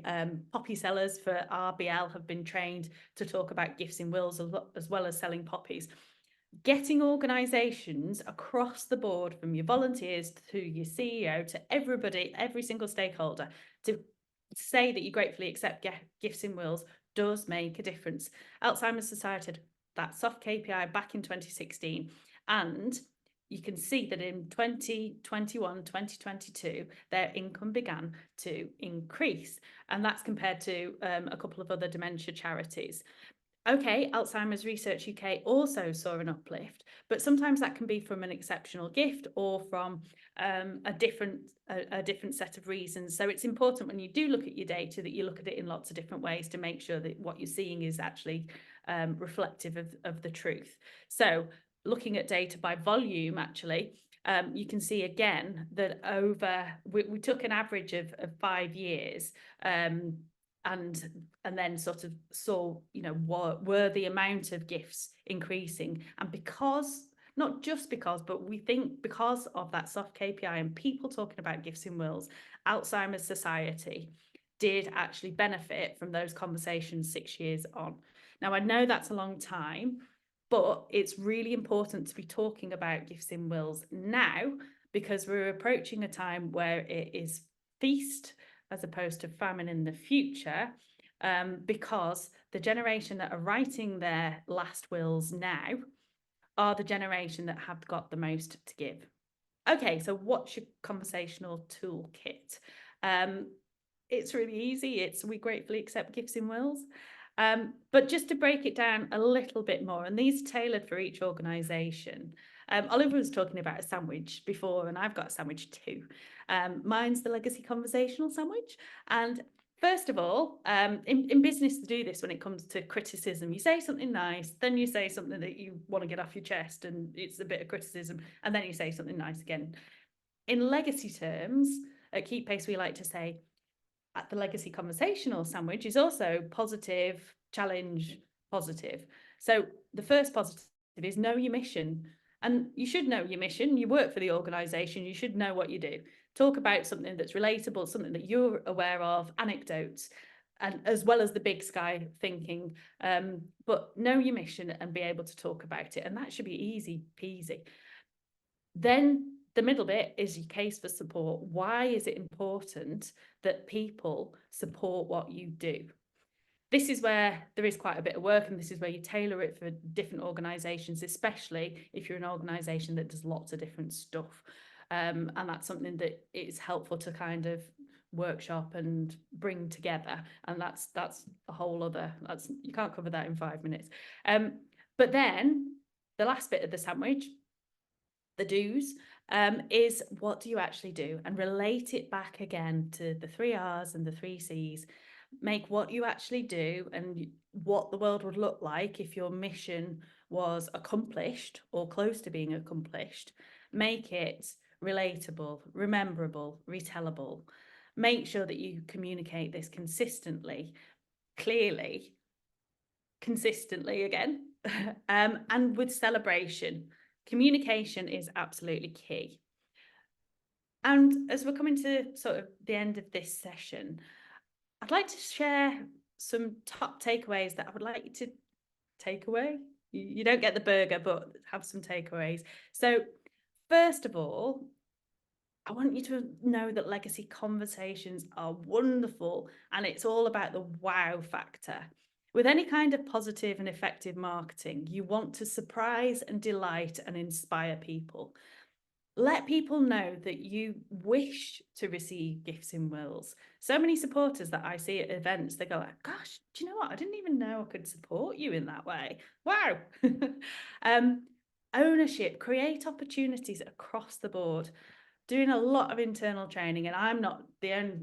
poppy sellers for RBL have been trained to talk about gifts in wills as well as selling poppies. Getting organisations across the board, from your volunteers to your CEO to everybody, every single stakeholder, to say that you gratefully accept gifts in wills does make a difference. Alzheimer's Society had that soft KPI back in 2016, and you can see that in 2021, 2022, their income began to increase. And that's compared to a couple of other dementia charities. Okay, Alzheimer's Research UK also saw an uplift, but sometimes that can be from an exceptional gift or from a different set of reasons. So it's important when you do look at your data that you look at it in lots of different ways to make sure that what you're seeing is actually reflective of the truth. So looking at data by volume, actually, you can see again that we took an average of 5 years, and then sort of saw, you know, were the amount of gifts increasing, and not just because, but we think because of that soft KPI and people talking about gifts in wills, Alzheimer's Society did actually benefit from those conversations 6 years on. Now, I know that's a long time, but it's really important to be talking about gifts in wills now, because we're approaching a time where it is feast as opposed to famine in the future, because the generation that are writing their last wills now are the generation that have got the most to give. Okay, so what's your conversational toolkit? It's really easy. We gratefully accept gifts in wills. But just to break it down a little bit more, and these are tailored for each organisation. Oliver was talking about a sandwich before, and I've got a sandwich too. Mine's the legacy conversational sandwich. And first of all, in business to do this when it comes to criticism, you say something nice, then you say something that you want to get off your chest and it's a bit of criticism, and then you say something nice again. In legacy terms, at Keep Pace, we like to say, at the legacy conversational sandwich is also positive, challenge, positive. So the first positive is know your mission. And you should know your mission. You work for the organisation. You should know what you do. Talk about something that's relatable, something that you're aware of, anecdotes, and as well as the big sky thinking. But know your mission and be able to talk about it. And that should be easy peasy. Then the middle bit is your case for support. Why is it important that people support what you do? This is where there is quite a bit of work, and this is where you tailor it for different organisations, especially if you're an organisation that does lots of different stuff. And that's something that is helpful to kind of workshop and bring together. And that's a whole other, you can't cover that in 5 minutes. But then the last bit of the sandwich, the do's, is what do you actually do, and relate it back again to the 3 R's and the 3 C's. Make what you actually do and what the world would look like if your mission was accomplished or close to being accomplished. Make it relatable, rememberable, retellable. Make sure that you communicate this consistently, clearly, consistently again, and with celebration. Communication is absolutely key. And as we're coming to sort of the end of this session, I'd like to share some top takeaways that I would like you to take away. You don't get the burger, but have some takeaways. So first of all, I want you to know that legacy conversations are wonderful, and it's all about the wow factor. With any kind of positive and effective marketing, you want to surprise and delight and inspire people. Let people know that you wish to receive gifts in wills. So many supporters that I see at events, they go like, gosh, do you know what? I didn't even know I could support you in that way. Wow. Ownership, create opportunities across the board. Doing a lot of internal training, and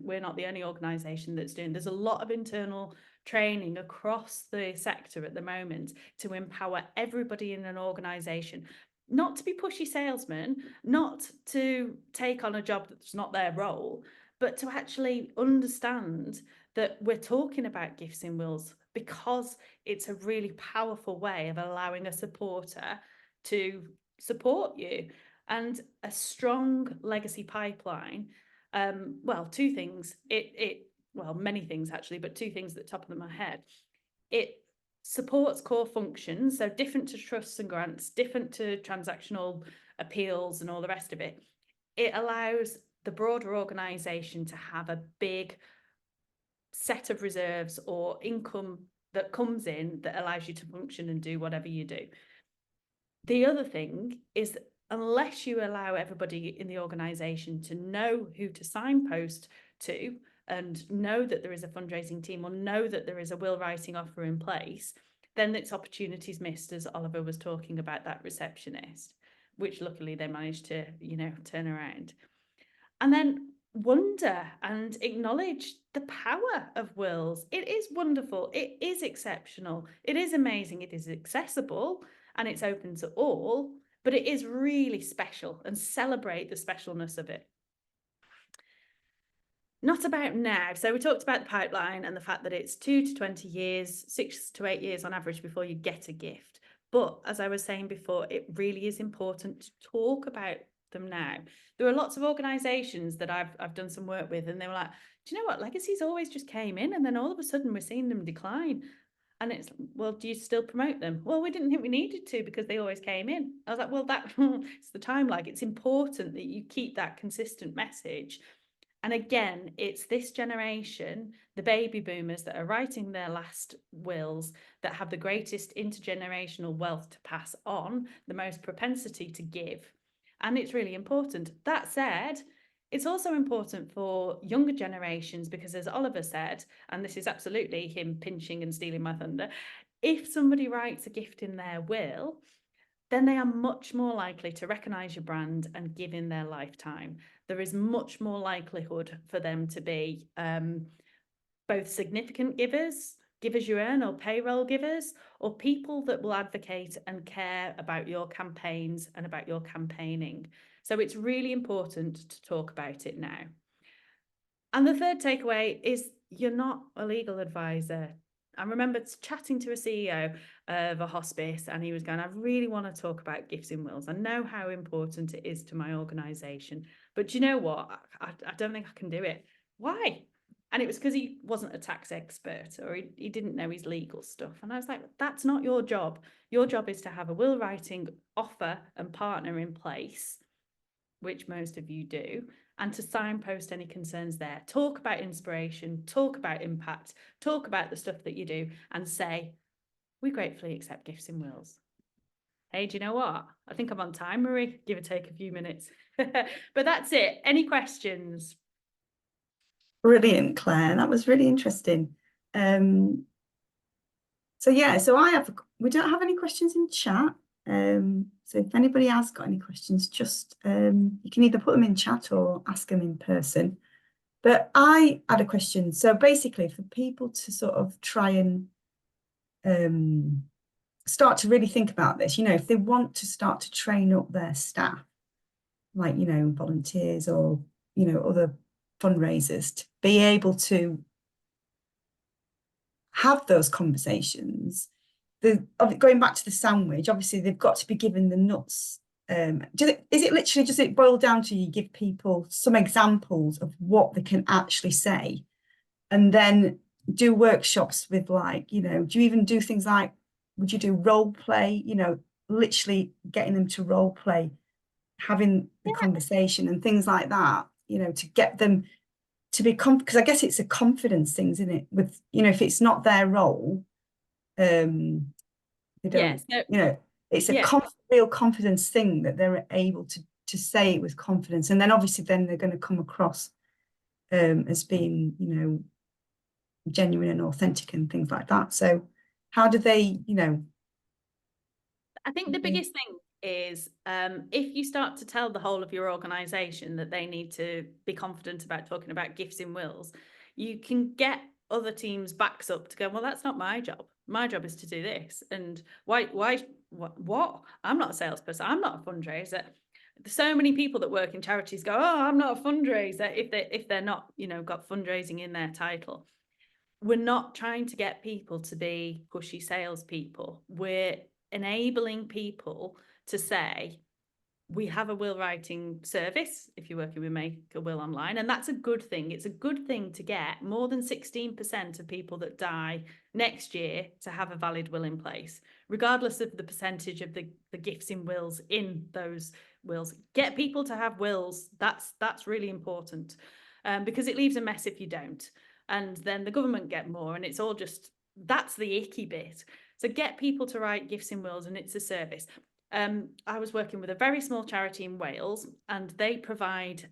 we're not the only organisation that's doing. There's a lot of internal training across the sector at the moment to empower everybody in an organisation, not to be pushy salesmen, not to take on a job that's not their role, but to actually understand that we're talking about gifts in wills because it's a really powerful way of allowing a supporter to support you. And a strong legacy pipeline, well, 2 things, well, many things actually, but 2 things at the top of my head. It supports core functions, so different to trusts and grants, different to transactional appeals and all the rest of it. It allows the broader organisation to have a big set of reserves or income that comes in that allows you to function and do whatever you do. The other thing is unless you allow everybody in the organisation to know who to signpost to and know that there is a fundraising team or know that there is a will writing offer in place, then it's opportunities missed, as Oliver was talking about that receptionist, which luckily they managed to, turn around. And then wonder and acknowledge the power of wills. It is wonderful. It is exceptional. It is amazing. It is accessible and it's open to all, but it is really special, and celebrate the specialness of it. Not about now. So we talked about the pipeline and the fact that it's 2 to 20 years, 6 to 8 years on average before you get a gift. But as I was saying before, it really is important to talk about them now. There are lots of organisations that I've done some work with, and they were like, do you know what? Legacies always just came in, and then all of a sudden we're seeing them decline. And it's, well, do you still promote them? Well, we didn't think we needed to because they always came in. I was like, well, it's the time lag. It's important that you keep that consistent message. And again, it's this generation, the baby boomers, that are writing their last wills, that have the greatest intergenerational wealth to pass on, the most propensity to give. And it's really important. That said, it's also important for younger generations because, as Oliver said, and this is absolutely him pinching and stealing my thunder, if somebody writes a gift in their will, then they are much more likely to recognise your brand and give in their lifetime. There is much more likelihood for them to be both significant givers you earn, or payroll givers, or people that will advocate and care about your campaigns and about your campaigning. So it's really important to talk about it now. And the third takeaway is you're not a legal advisor. I remember chatting to a CEO of a hospice, and he was going, I really want to talk about gifts in wills. I know how important it is to my organisation, but do you know what? I don't think I can do it. Why? And it was because he wasn't a tax expert, or he didn't know his legal stuff. And I was like, that's not your job. Your job is to have a will writing offer and partner in place, which most of you do, and to signpost any concerns there. Talk about inspiration, talk about impact, talk about the stuff that you do, and say, we gratefully accept gifts in wills. Hey, do you know what? I think I'm on time, Marie, give or take a few minutes. But that's it. Any questions? Brilliant, Claire. That was really interesting. So we don't have any questions in chat. So if anybody has got any questions, just you can either put them in chat or ask them in person. But I had a question. So basically, for people to sort of try and start to really think about this, if they want to start to train up their staff, like, volunteers or, other fundraisers, to be able to have those conversations. Going back to the sandwich, obviously they've got to be given the nuts. Is it literally just it boiled down to you give people some examples of what they can actually say, and then do workshops with, like, do you even do things like, would you do role play, literally getting them to role play, having the conversation and things like that, to get them to be because I guess it's a confidence thing, isn't it? With, if it's not their role, they don't, it's a real confidence thing that they're able to say it with confidence. And then obviously then they're going to come across as being, genuine and authentic and things like that. So how do they, I think the biggest thing is if you start to tell the whole of your organisation that they need to be confident about talking about gifts in wills, you can get other teams' backs up to go, well, that's not my job. My job is to do this. And what? I'm not a salesperson. I'm not a fundraiser. So many people that work in charities go, oh, I'm not a fundraiser, if they're not, got fundraising in their title. We're not trying to get people to be pushy salespeople. We're enabling people to say, we have a will writing service if you're working with Make a Will Online, and that's a good thing. It's a good thing to get more than 16% of people that die next year to have a valid will in place, regardless of the percentage of the gifts in wills in those wills. Get people to have wills. That's really important, because it leaves a mess if you don't. And then the government get more, and it's all just, that's the icky bit. So get people to write gifts in wills, and it's a service. I was working with a very small charity in Wales, and they provide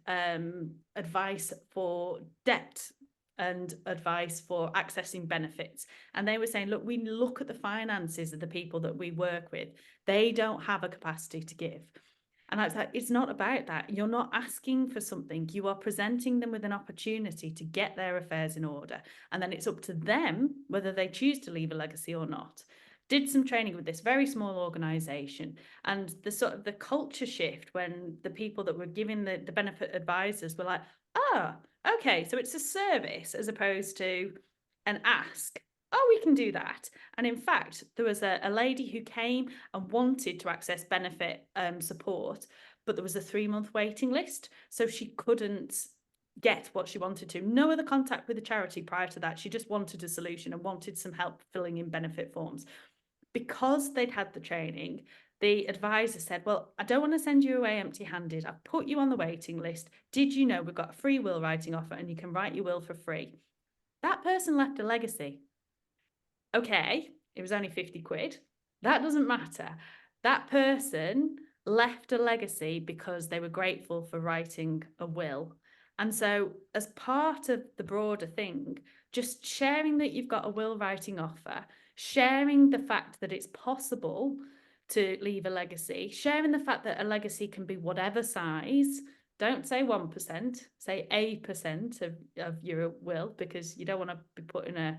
advice for debt and advice for accessing benefits. And they were saying, look, we look at the finances of the people that we work with. They don't have a capacity to give. And I was like, it's not about that. You're not asking for something. You are presenting them with an opportunity to get their affairs in order. And then it's up to them whether they choose to leave a legacy or not. Did some training with this very small organisation, and the sort of the culture shift when the people that were giving the benefit advisors were like, ah, okay, so it's a service as opposed to an ask. Oh, we can do that. And in fact, there was a lady who came and wanted to access benefit support, but there was a 3-month waiting list. So she couldn't get what she wanted to. No other contact with the charity prior to that. She just wanted a solution and wanted some help filling in benefit forms. Because they'd had the training, the advisor said, well, I don't want to send you away empty-handed. I've put you on the waiting list. Did you know we've got a free will writing offer and you can write your will for free? That person left a legacy. Okay, it was only 50 quid. That doesn't matter. That person left a legacy because they were grateful for writing a will. And so as part of the broader thing, just sharing that you've got a will writing offer, sharing the fact that it's possible to leave a legacy, sharing the fact that a legacy can be whatever size. Don't say 1%, say 8% of your will, because you don't want to be putting a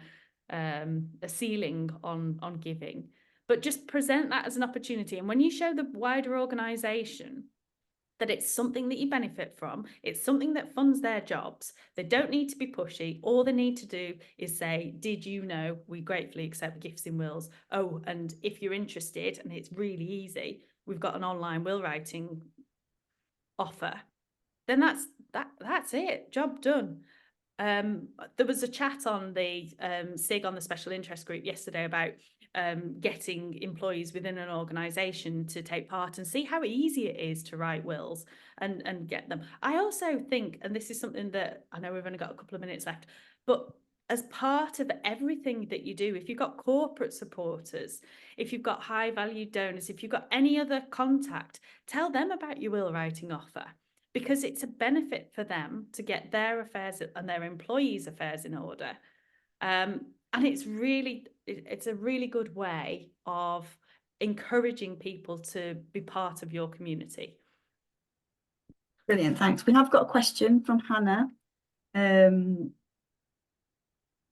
ceiling on giving, but just present that as an opportunity. And when you show the wider organisation that it's something that you benefit from, it's something that funds their jobs, they don't need to be pushy. All they need to do is say, did you know we gratefully accept gifts in wills? Oh, and if you're interested, and it's really easy, we've got an online will writing offer. Then that's it, job done. There was a chat on the SIG on the special interest group yesterday about getting employees within an organisation to take part and see how easy it is to write wills and get them. I also think, and this is something that I know we've only got a couple of minutes left, but as part of everything that you do, if you've got corporate supporters, if you've got high value donors, if you've got any other contact, tell them about your will writing offer, because it's a benefit for them to get their affairs and their employees' affairs in order. And it's a really good way of encouraging people to be part of your community. Brilliant, thanks. We have got a question from Hannah.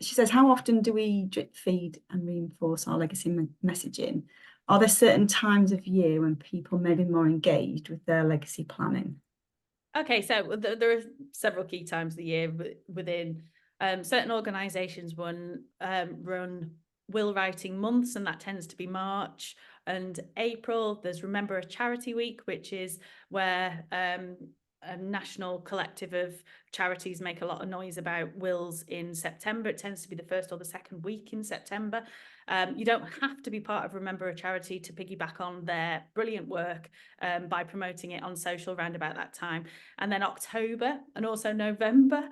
She says, how often do we drip feed and reinforce our legacy messaging? Are there certain times of year when people may be more engaged with their legacy planning? Okay, so there are several key times of the year within certain organisations run will writing months, and that tends to be March and April. There's Remember a Charity Week, which is where a national collective of charities make a lot of noise about wills in September. It tends to be the first or the second week in September. You don't have to be part of Remember a Charity to piggyback on their brilliant work by promoting it on social around about that time. And then October and also November,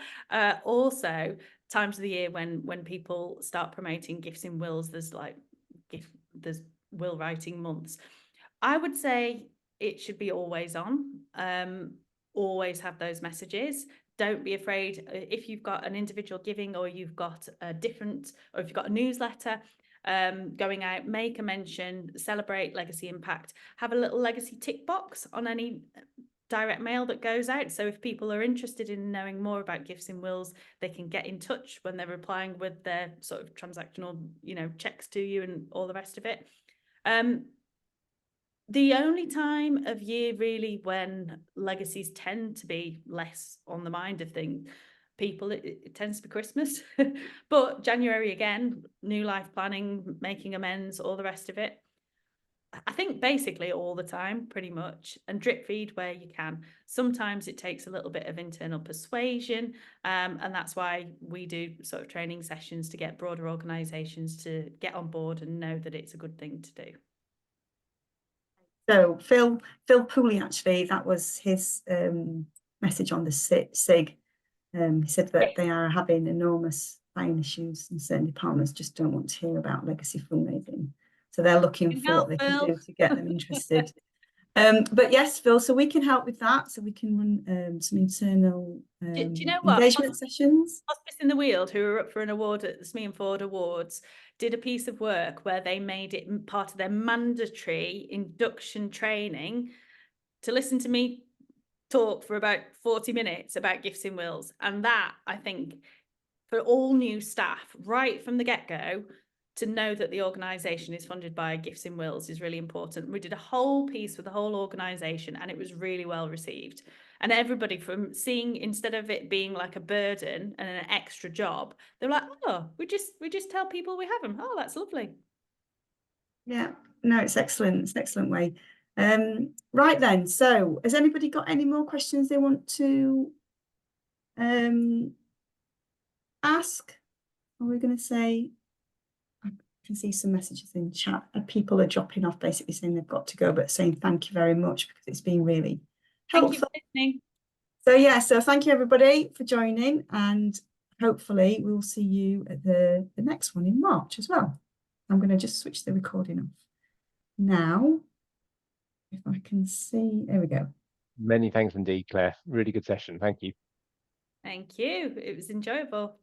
also times of the year when people start promoting gifts in wills. There's will writing months. I would say it should be always on. Always have those messages. Don't be afraid if you've got an individual giving, or you've got a different, or if you've got a newsletter going out, make a mention, celebrate legacy impact, have a little legacy tick box on any direct mail that goes out. So if people are interested in knowing more about gifts in wills, they can get in touch when they're replying with their sort of transactional, checks to you and all the rest of it. The only time of year really when legacies tend to be less on the mind of people, it tends to be Christmas. But January again, new life planning, making amends, all the rest of it. I think basically all the time, pretty much, and drip feed where you can. Sometimes it takes a little bit of internal persuasion, and that's why we do sort of training sessions to get broader organisations to get on board and know that it's a good thing to do. So Phil Pooley, actually, that was his message on the SIG. He said that they are having enormous buying issues, and certain departments just don't want to hear about legacy fundraising. So they're looking Can for what help, they can Phil. do to get them interested. But yes, Phil, so we can help with that. So we can run some internal Do you know what? engagement sessions. Hospice in the Weald, who were up for an award at the Smee and Ford Awards, did a piece of work where they made it part of their mandatory induction training to listen to me talk for about 40 minutes about gifts in wills. And that, I think, for all new staff, right from the get-go, to know that the organisation is funded by Gifts in Wills is really important. We did a whole piece with the whole organisation and it was really well received. And everybody, from seeing, instead of it being like a burden and an extra job, they're like, oh, we just tell people we have them. Oh, that's lovely. Yeah, no, it's excellent. It's an excellent way. Right then, so has anybody got any more questions they want to ask? Are we going to say? I can see some messages in chat. People are dropping off, basically saying they've got to go, but saying thank you very much because it's been really helpful. Thank you for listening. So yeah, so thank you everybody for joining, and hopefully we'll see you at the next one in March as well. I'm going to just switch the recording off now. If I can see, there we go. Many thanks indeed, Claire. Really good session. Thank you. Thank you. It was enjoyable.